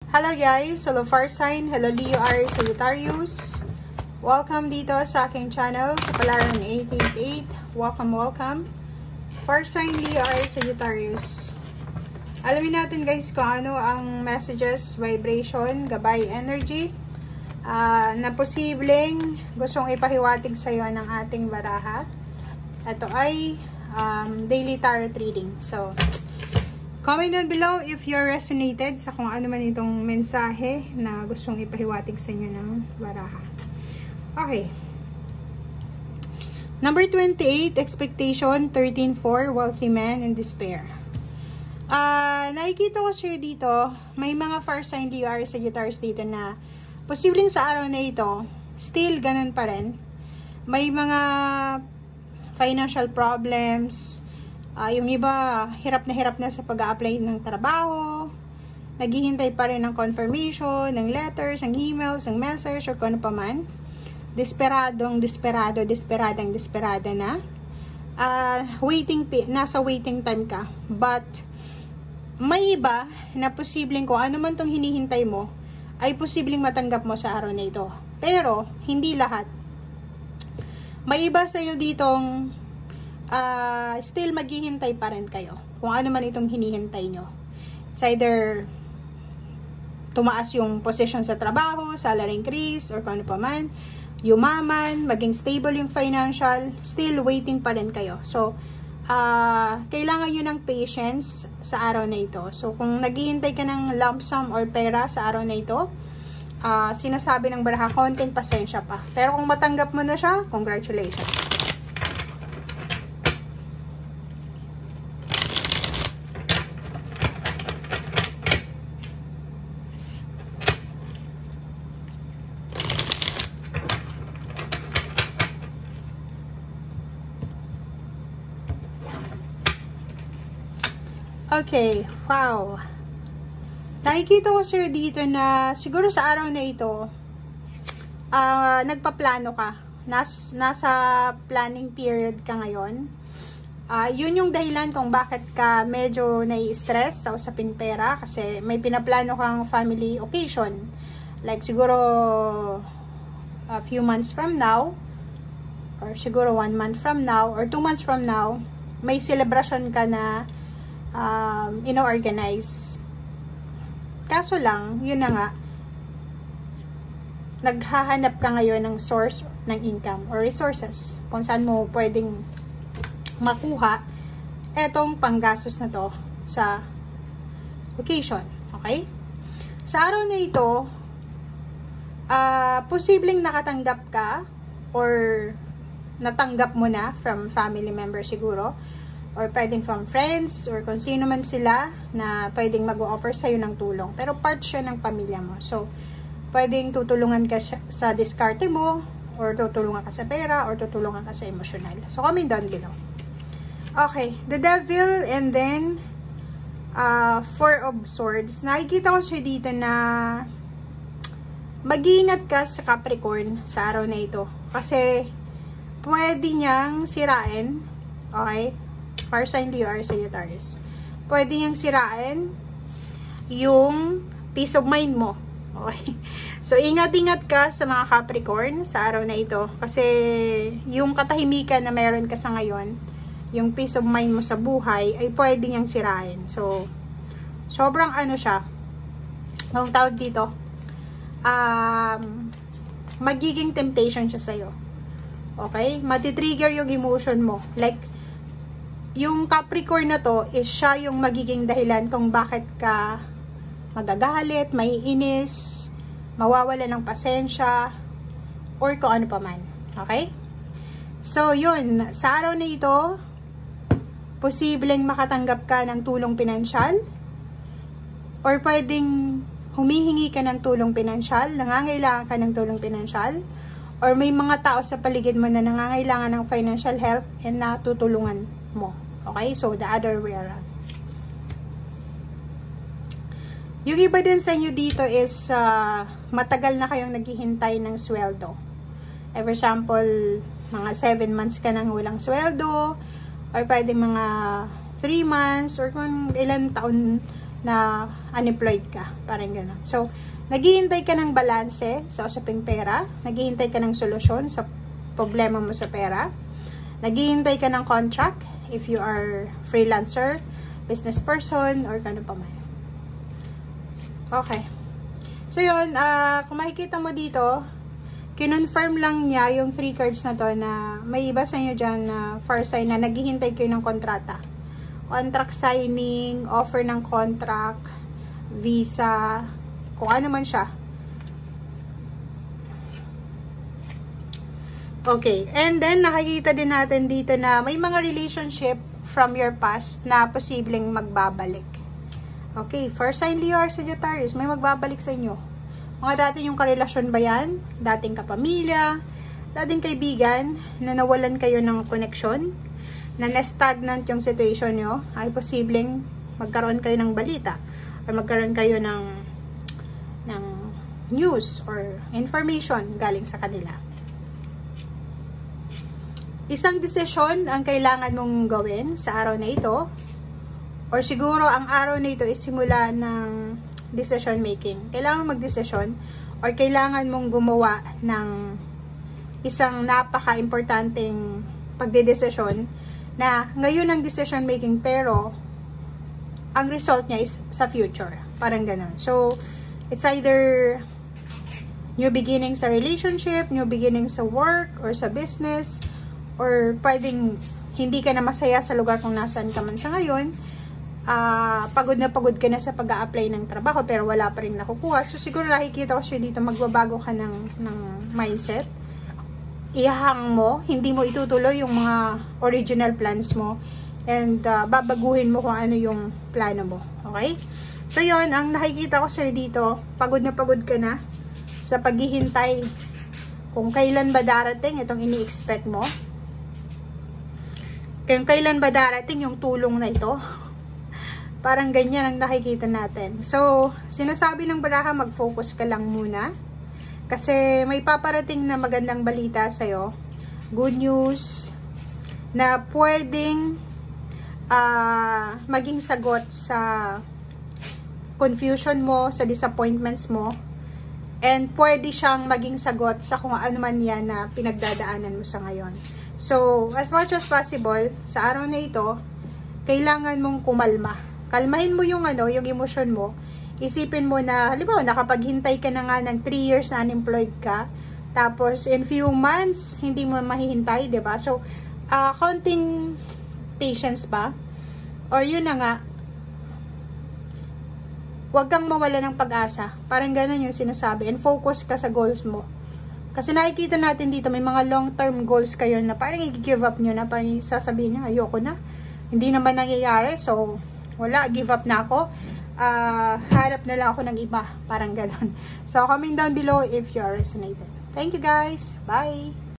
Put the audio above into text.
Hello guys! Hello Fire Sign! Hello Leo, Aries, Sagittarius! Welcome dito sa aking channel, Kapalaran 888. Welcome! Fire Sign, Leo, Aries, Sagittarius. Alamin natin guys kung ano ang messages, vibration, gabay, energy na posibleng gustong ipahiwatig sa iyo ng ating baraha. Ito ay daily tarot reading. So, comment down below if you're resonated sa kung ano man itong mensahe na gustong ipahiwatig sa inyo ng baraha. Okay. Number 28, expectation. 13-4, wealthy man and despair. Nakikita ko sa'yo dito, may mga fire sign Leo, Aries, Sagittarius dito na posibleng sa araw na ito, still ganun pa rin. May mga financial problems. Yung iba, hirap na sa pag-a-apply ng trabaho. Naghihintay pa rin ng confirmation, ng letters, ng emails, ng message, or kung ano pa man. Desperada na. Nasa waiting time ka. But, may iba na posibleng kung ano man tong hinihintay mo, ay posibleng matanggap mo sa araw na ito. Pero, hindi lahat. May iba sa'yo ditong still maghihintay pa rin kayo. Kung ano man itong hinihintay nyo. It's either tumaas yung position sa trabaho, salary increase, or kung ano pa man, yumaman, maging stable yung financial, still waiting pa rin kayo. So, kailangan nyo ng patience sa araw na ito. So, kung naghihintay ka ng lump sum or pera sa araw na ito, sinasabi ng baraha, konting pasensya pa. Pero kung matanggap mo na siya, congratulations. Okay, wow. Nakikita ko sir dito na siguro sa araw na ito, nagpaplano ka. Nasa planning period ka ngayon. Yun yung dahilan kung bakit ka medyo nai-stress sa usaping pera kasi may pinaplano kang family occasion. Like siguro a few months from now, or siguro 1 month from now, or 2 months from now, may celebration ka na ino-organize. Kaso lang, yun na nga, naghahanap ka ngayon ng source ng income or resources kung saan mo pwedeng makuha etong panggastos na to sa occasion. Okay? Sa araw na ito, posibleng nakatanggap ka or natanggap mo na from family member siguro, or pwedeng from friends, or kung sino man sila na pwedeng mag-offer sa'yo ng tulong. Pero part siya ng pamilya mo. So, pwedeng tutulungan ka sa diskarte mo, or tutulungan ka sa pera, or tutulungan ka sa emosyonal. So, comment down below. Okay, the devil, and then, 4 of swords. Nakikita ko siya dito na mag-iingat ka sa Capricorn sa araw na ito. Kasi, pwede niyang sirain, okay? Fire sign Leo, Aries, Sagittarius. Pwede niyang sirain yung peace of mind mo. Okay? So, ingat-ingat ka sa mga Capricorn sa araw na ito. Kasi, yung katahimikan na meron ka sa ngayon, yung peace of mind mo sa buhay, ay pwede niyang sirain. So, sobrang ano siya, anong tawag dito? Magiging temptation siya sa'yo. Okay? Matitrigger yung emotion mo. Like, yung Capricorn na to is siya yung magiging dahilan kung bakit ka magagalit, maiinis, mawawala ng pasensya, or kung ano pa man. Okay? So, yun. Sa araw na ito, posibleng makatanggap ka ng tulong pinansyal, or pwedeng humihingi ka ng tulong pinansyal, nangangailangan ka ng tulong pinansyal, or may mga tao sa paligid mo na nangangailangan ng financial help and natutulungan mo. Okay? So, the other way around. Yung iba din sa inyo dito is matagal na kayong naghihintay ng sweldo. For example, mga 7 months ka nang walang sweldo, or pwedeng mga 3 months, or kung ilang taon na unemployed ka. Parang gano'n. So, naghihintay ka ng balanse sa usaping pera. Naghihintay ka ng solusyon sa problema mo sa pera. Naghihintay ka ng contract if you are freelancer, business person, or kano pa man. Okay. So, yun. Kung makikita mo dito, kinonfirm lang niya yung 3 cards na to na may iba sa inyo dyan na for sign na naghihintay kayo ng kontrata. Contract signing, offer ng contract, visa, kung ano man siya. Okay, and then nakikita din natin dito na may mga relationship from your past na posibleng magbabalik. Okay, first sign Leo or Sagittarius, may magbabalik sa inyo. Mga dati yung karelasyon ba yan? Dating kapamilya, dating kaibigan, na nawalan kayo ng connection, na na-stagnant yung situation nyo, ay posibleng magkaroon kayo ng balita, or magkaroon kayo ng news or information galing sa kanila. Isang desisyon ang kailangan mong gawin sa araw na ito, or siguro ang araw na ito is simula ng decision making. Kailangan magdesisyon or kailangan mong gumawa ng isang napaka-importanteng pagdedesisyon na ngayon ang decision making pero ang result niya is sa future. Parang ganun. So, it's either new beginning sa relationship, new beginning sa work or sa business, or pwedeng hindi ka na masaya sa lugar kung nasaan ka man sa ngayon. Pagod na pagod ka na sa pag-a-apply ng trabaho pero wala pa rin nakukuha. So siguro nakikita ko siya dito, magbabago ka ng mindset. Ihahang mo, hindi mo itutuloy yung mga original plans mo and babaguhin mo kung ano yung plano mo. Okay? So yon ang nakikita ko sa'yo dito, pagod na pagod ka na sa paghihintay kung kailan ba darating itong ini-expect mo. Kung kailan ba darating yung tulong na ito. Parang ganyan ang nakikita natin. So, sinasabi ng baraha, mag-focus ka lang muna. Kasi may paparating na magandang balita sa'yo. Good news na pwedeng maging sagot sa confusion mo, sa disappointments mo. And pwede siyang maging sagot sa kung ano man yan na pinagdadaanan mo sa ngayon. So, as much as possible, sa araw na ito, kailangan mong kumalma. Kalmahin mo yung yung emosyon mo. Isipin mo na, halimbawa, nakapaghintay ka na nga ng 3 years na unemployed ka. Tapos, in few months, hindi mo mahihintay, diba? So, counting patience ba? Or yun na nga, huwag kang mawala ng pag-asa. Parang ganun yung sinasabi. And focus ka sa goals mo. Kasi nakikita natin dito, may mga long-term goals kayo na parang i-give up nyo na. Parang sasabihin nyo, ayoko na. Hindi naman nangyayari. So, wala, give up na ako. Harap na lang ako ng iba. Parang ganon. So, comment down below if you are resonated. Thank you guys. Bye!